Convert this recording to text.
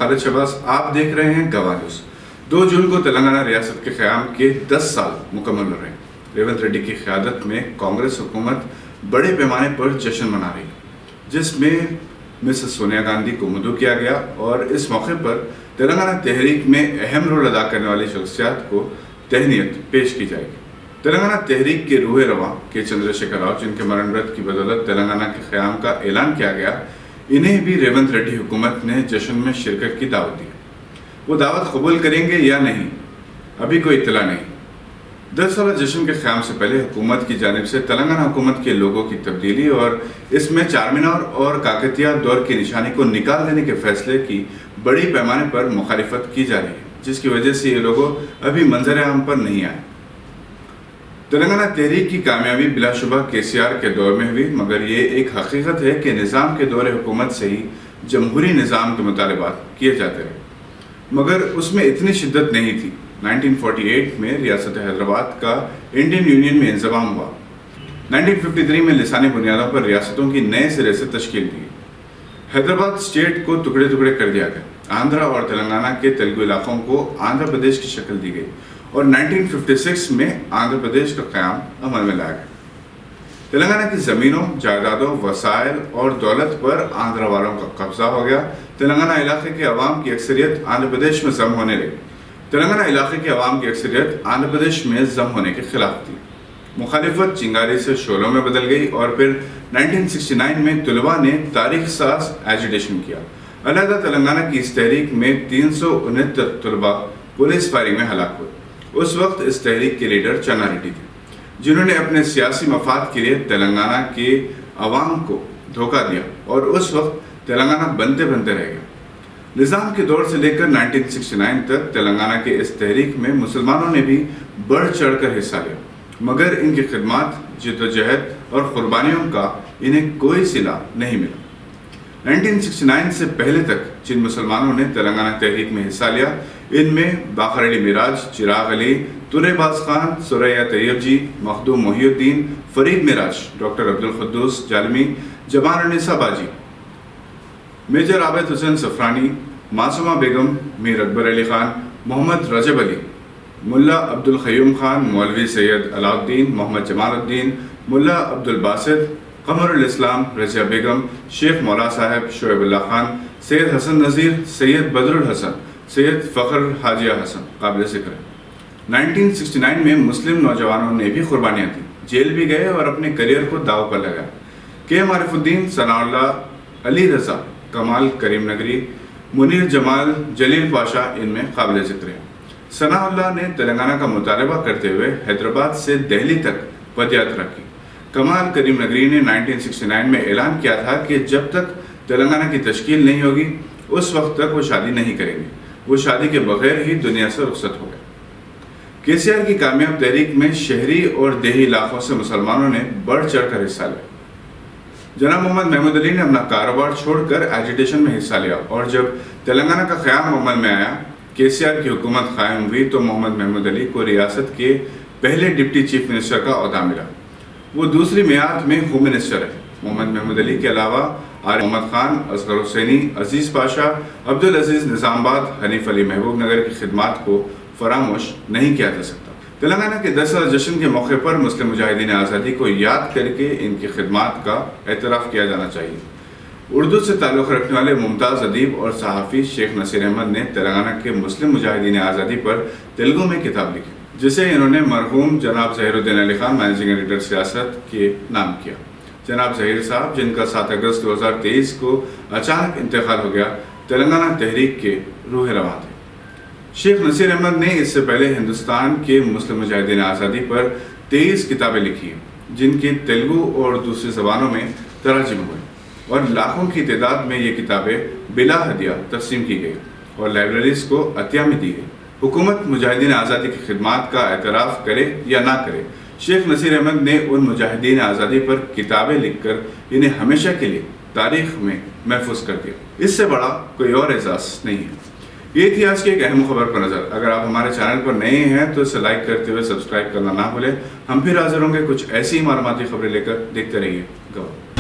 خالد شہباز، آپ دیکھ رہے ہیں گواہ نیوز۔ 2 جون کو تلنگانہ ریاست کے قیام کے 10 سال مکمل ہو رہے ہیں۔ ریونت ریڈی کی قیادت میں کانگریس حکومت بڑے پیمانے پر جشن منا رہی ہے، جس میں مسز سونیا گاندھی کو مدعو کیا گیا اور اس موقع پر تلنگانہ تحریک میں اہم رول ادا کرنے والی شخصیات کو تہنیت پیش کی جائے گی۔ تلنگانہ تحریک کے روح رواں کے چندر شیکھر راؤ، جن کے مرن برت کی بدولت تلنگانہ کے قیام کا اعلان کیا گیا، انہیں بھی ریونت ریڈی حکومت نے جشن میں شرکت کی دعوت دی۔ وہ دعوت قبول کریں گے یا نہیں، ابھی کوئی اطلاع نہیں۔ 10 سالہ جشن کے قیام سے پہلے حکومت کی جانب سے تلنگانہ حکومت کے لوگوں کی تبدیلی اور اس میں چار مینار اور کاکتیہ دور کی نشانی کو نکال دینے کے فیصلے کی بڑی پیمانے پر مخالفت کی جا رہی ہے، جس کی وجہ سے یہ لوگوں ابھی منظر عام پر نہیں آئے۔ تلنگانہ تحریک کی کامیابی بلا شبہ KCR کے دور میں ہوئی، مگر یہ ایک حقیقت ہے کہ نظام کے دور حکومت سے ہی جمہوری نظام کے مطالبات کیے جاتے رہے، مگر اس میں اتنی شدت نہیں تھی۔ 1948 میں ریاست حیدرآباد کا انڈین یونین میں انضمام ہوا۔ 1953 میں لسانی بنیادوں پر ریاستوں کی نئے سرے سے تشکیل دی۔ حیدرآباد اسٹیٹ کو ٹکڑے ٹکڑے کر دیا گیا۔ آندھرا اور تلنگانہ کے تیلگو علاقوں کو آندھرا پردیش کی شکل دی گئی اور 1956 میں آندھرا پردیش کا قیام عمل میں لایا گیا۔ تلنگانہ کی زمینوں، جائیدادوں، وسائل اور دولت پر آندھرا والوں کا قبضہ ہو گیا۔ تلنگانہ علاقے کے عوام کی اکثریت آندھرا پردیش میں ضم ہونے لگی۔ تلنگانہ علاقے کے عوام کی اکثریت آندھرا پردیش میں ضم ہونے کے خلاف تھی۔ مخالفت چنگاری سے شعلوں میں بدل گئی اور پھر 1969 میں طلباء نے تاریخ ساز ایجیٹیشن کیا۔ علیحدہ تلنگانہ کی اس تحریک میں 369 طلباء پولیس فائرنگ میں ہلاک ہوئے۔ اس وقت اس تحریک کے لیڈر چنا ریڈی تھے، جنہوں نے اپنے سیاسی مفاد کے لیے تلنگانہ کے عوام کو دھوکہ دیا اور اس وقت تلنگانہ بنتے بنتے رہ گیا۔ نظام کے دور سے لے کر 1969 تک تلنگانہ کے اس تحریک میں مسلمانوں نے بھی بڑھ چڑھ کر حصہ لیا، مگر ان کی خدمات، جدوجہد اور قربانیوں کا انہیں کوئی صلہ نہیں ملا۔ 1969 سے پہلے تک جن مسلمانوں نے تلنگانہ تحریک میں حصہ لیا، ان میں باقر علی معراج، چراغ علی، ترے باز خان، سریا طیب جی، مخدوم محی الدین، فرید معراج، ڈاکٹر عبدالقدوس جالمی، جمال النساء باجی، میجر عابد حسین صفرانی، معصومہ بیگم، میر اکبر علی خان، محمد رجب علی، ملا عبدالقیوم خان، مولوی سید علاء الدین، محمد جمال الدین، ملا عبدالباسط، قمر الاسلام، رضیہ بیگم، شیخ مولا صاحب، شعیب اللہ خان، سید حسن نذیر، سید بدر الحسن، سید فخر حاجیہ حسن قابل ذکر ہے۔ 1969 میں مسلم نوجوانوں نے بھی قربانیاں دیں، جیل بھی گئے اور اپنے کریئر کو داؤ پر لگایا۔ KM عارف الدین، ثناء اللہ، علی رضا، کمال کریم نگری، منیر جمال، جلیل پاشا ان میں قابل ذکر ہیں۔ ثناء اللہ نے تلنگانہ کا مطالبہ کرتے ہوئے حیدرآباد سے دہلی تک پد یاترا کی۔ کمال کریم نگری نے 1969 میں اعلان کیا تھا کہ جب تک تلنگانہ کی تشکیل نہیں ہوگی اس وقت تک وہ شادی نہیں کریں گے۔ وہ شادی کے بغیر ہی دنیا سے رخصت ہو گئے۔ KCR کی کامیاب تحریک میں شہری اور دیہی علاقوں سے مسلمانوں نے بڑھ چڑھ کر حصہ لیا۔ جناب محمد محمود علی نے اپنا کاروبار چھوڑ کر ایجیٹیشن میں حصہ لیا اور جب تلنگانہ کا قیام عمل میں آیا، KCR کی حکومت قائم ہوئی تو محمد محمود علی کو ریاست کے پہلے ڈپٹی چیف منسٹر کا عہدہ ملا۔ وہ دوسری میعاد میں ہوم منسٹر رہے۔ محمد محمود علی کے علاوہ عارف محمد خان، اصغر حسینی، عزیز پاشا، عبدالعزیز نظام آباد، حنیف علی محبوب نگر کی خدمات کو فراموش نہیں کیا جا سکتا۔ تلنگانہ کے 10 سالہ جشن کے موقع پر مسلم مجاہدین آزادی کو یاد کر کے ان کی خدمات کا اعتراف کیا جانا چاہیے۔ اردو سے تعلق رکھنے والے ممتاز ادیب اور صحافی شیخ نصیر احمد نے تلنگانہ کے مسلم مجاہدین آزادی پر تیلگو میں کتاب لکھی، جسے انہوں نے مرحوم جناب ظہیر الدین علی خان، مینیجنگ ایڈیٹر سیاست کے نام کیا۔ جناب ظہیر صاحب، جن کا 7 اگست 2023 کو اچانک انتقال ہو گیا، تلنگانہ تحریک کے روح رواں تھے۔ شیخ نصیر احمد نے اس سے پہلے ہندوستان کے مسلم مجاہدین آزادی پر 23 کتابیں لکھی ہیں، جن کی تیلگو اور دوسری زبانوں میں ترجمہ ہوئے اور لاکھوں کی تعداد میں یہ کتابیں بلا ہدیہ تقسیم کی گئی اور لائبریریز کو عطیہ میں دی گئی۔ حکومت مجاہدین آزادی کی خدمات کا اعتراف کرے یا نہ کرے، شیخ نصیر احمد نے ان مجاہدین آزادی پر کتابیں لکھ کر انہیں ہمیشہ کے لیے تاریخ میں محفوظ کر دیا۔ اس سے بڑا کوئی اور اعزاز نہیں ہے۔ یہ تھی آج کی ایک اہم خبر پر نظر۔ اگر آپ ہمارے چینل پر نئے ہیں تو اسے لائک کرتے ہوئے سبسکرائب کرنا نہ بھولیں۔ ہم پھر حاضر ہوں گے کچھ ایسی معلوماتی خبریں لے کر۔ دیکھتے رہیے گواہ۔